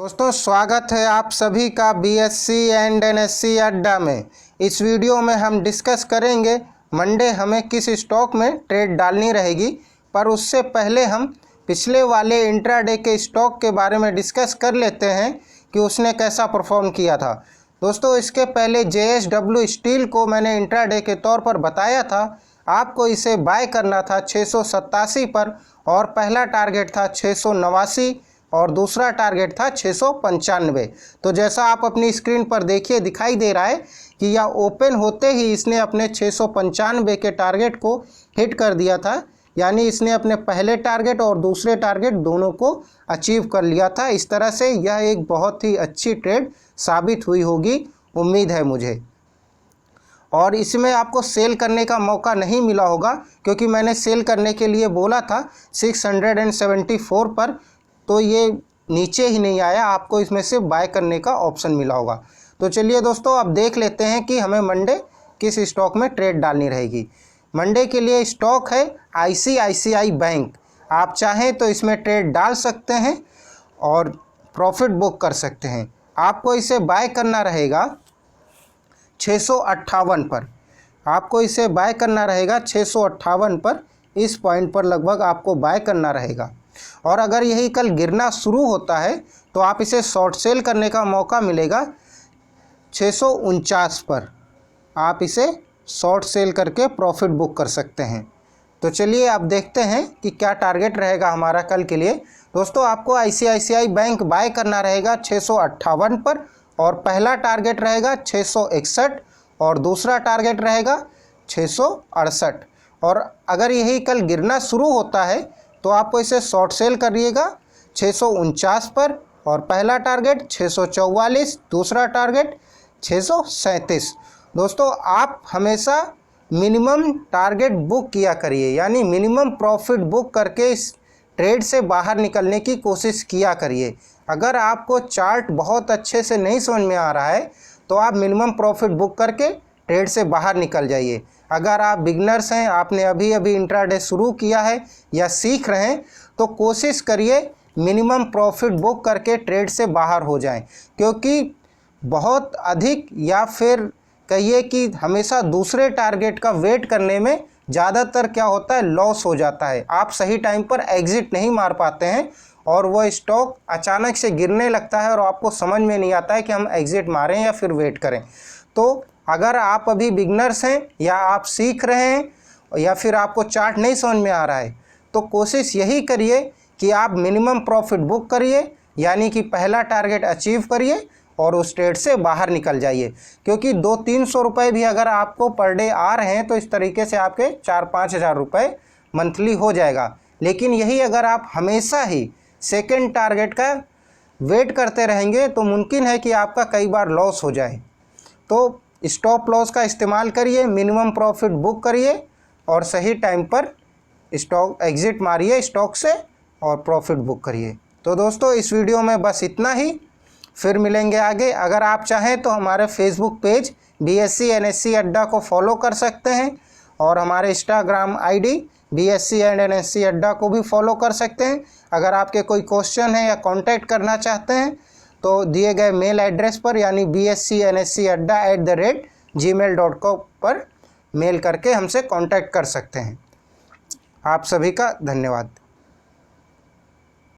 दोस्तों स्वागत है आप सभी का बीएससी एंड एनएससी अड्डा में। इस वीडियो में हम डिस्कस करेंगे मंडे हमें किस स्टॉक में ट्रेड डालनी रहेगी, पर उससे पहले हम पिछले वाले इंट्राडे के स्टॉक के बारे में डिस्कस कर लेते हैं कि उसने कैसा परफॉर्म किया था। दोस्तों इसके पहले JSW स्टील को मैंने इंट्राडे के तौर पर बताया था, आपको इसे बाय करना था 687 पर और पहला टारगेट था 689 और दूसरा टारगेट था 695। तो जैसा आप अपनी स्क्रीन पर देखिए दिखाई दे रहा है कि यह ओपन होते ही इसने अपने 695 के टारगेट को हिट कर दिया था, यानी इसने अपने पहले टारगेट और दूसरे टारगेट दोनों को अचीव कर लिया था। इस तरह से यह एक बहुत ही अच्छी ट्रेड साबित हुई होगी, उम्मीद है मुझे। और इसमें आपको सेल करने का मौका नहीं मिला होगा क्योंकि मैंने सेल करने के लिए बोला था 674 पर, तो ये नीचे ही नहीं आया, आपको इसमें से बाय करने का ऑप्शन मिला होगा। तो चलिए दोस्तों अब देख लेते हैं कि हमें मंडे किस स्टॉक में ट्रेड डालनी रहेगी। मंडे के लिए स्टॉक है ICICI बैंक। आप चाहें तो इसमें ट्रेड डाल सकते हैं और प्रॉफिट बुक कर सकते हैं। आपको इसे बाय करना रहेगा 658 पर। आपको इसे बाय करना रहेगा 658 पर, इस पॉइंट पर लगभग आपको बाय करना रहेगा। और अगर यही कल गिरना शुरू होता है तो आप इसे शॉर्ट सेल करने का मौका मिलेगा 649 पर। आप इसे शॉर्ट सेल करके प्रॉफिट बुक कर सकते हैं। तो चलिए अब देखते हैं कि क्या टारगेट रहेगा हमारा कल के लिए। दोस्तों आपको ICICI बैंक बाय करना रहेगा 658 पर और पहला टारगेट रहेगा 661 और दूसरा टारगेट रहेगा 668। और अगर यही कल गिरना शुरू होता है तो आपको इसे शॉर्ट सेल करिएगा 649 पर और पहला टारगेट 644, दूसरा टारगेट 637। दोस्तों आप हमेशा मिनिमम टारगेट बुक किया करिए, यानी मिनिमम प्रॉफिट बुक करके इस ट्रेड से बाहर निकलने की कोशिश किया करिए। अगर आपको चार्ट बहुत अच्छे से नहीं समझ में आ रहा है तो आप मिनिमम प्रॉफिट बुक करके ट्रेड से बाहर निकल जाइए। अगर आप बिगनर्स हैं, आपने अभी अभी इंट्राडे शुरू किया है या सीख रहे हैं, तो कोशिश करिए मिनिमम प्रॉफिट बुक करके ट्रेड से बाहर हो जाएं, क्योंकि बहुत अधिक या फिर कहिए कि हमेशा दूसरे टारगेट का वेट करने में ज़्यादातर क्या होता है, लॉस हो जाता है। आप सही टाइम पर एग्ज़िट नहीं मार पाते हैं और वह स्टॉक अचानक से गिरने लगता है और आपको समझ में नहीं आता है कि हम एग्ज़िट मारें या फिर वेट करें। तो अगर आप अभी बिगनर्स हैं या आप सीख रहे हैं या फिर आपको चार्ट नहीं समझ में आ रहा है, तो कोशिश यही करिए कि आप मिनिमम प्रॉफिट बुक करिए, यानी कि पहला टारगेट अचीव करिए और उस ट्रेड से बाहर निकल जाइए। क्योंकि 200-300 रुपये भी अगर आपको पर डे आ रहे हैं तो इस तरीके से आपके 4-5 हज़ार रुपये मंथली हो जाएगा। लेकिन यही अगर आप हमेशा ही सेकेंड टारगेट का वेट करते रहेंगे तो मुमकिन है कि आपका कई बार लॉस हो जाए। तो स्टॉप लॉस का इस्तेमाल करिए, मिनिमम प्रॉफिट बुक करिए और सही टाइम पर स्टॉक एग्ज़िट मारिए स्टॉक से और प्रॉफिट बुक करिए। तो दोस्तों इस वीडियो में बस इतना ही, फिर मिलेंगे आगे। अगर आप चाहें तो हमारे फेसबुक पेज BSC NSC अड्डा को फॉलो कर सकते हैं और हमारे Instagram ID BSC and NSC अड्डा को भी फॉलो कर सकते हैं। अगर आपके कोई क्वेश्चन है या कांटेक्ट करना चाहते हैं तो दिए गए मेल एड्रेस पर, यानी bscnscadda@gmail.com पर मेल करके हमसे कांटेक्ट कर सकते हैं। आप सभी का धन्यवाद।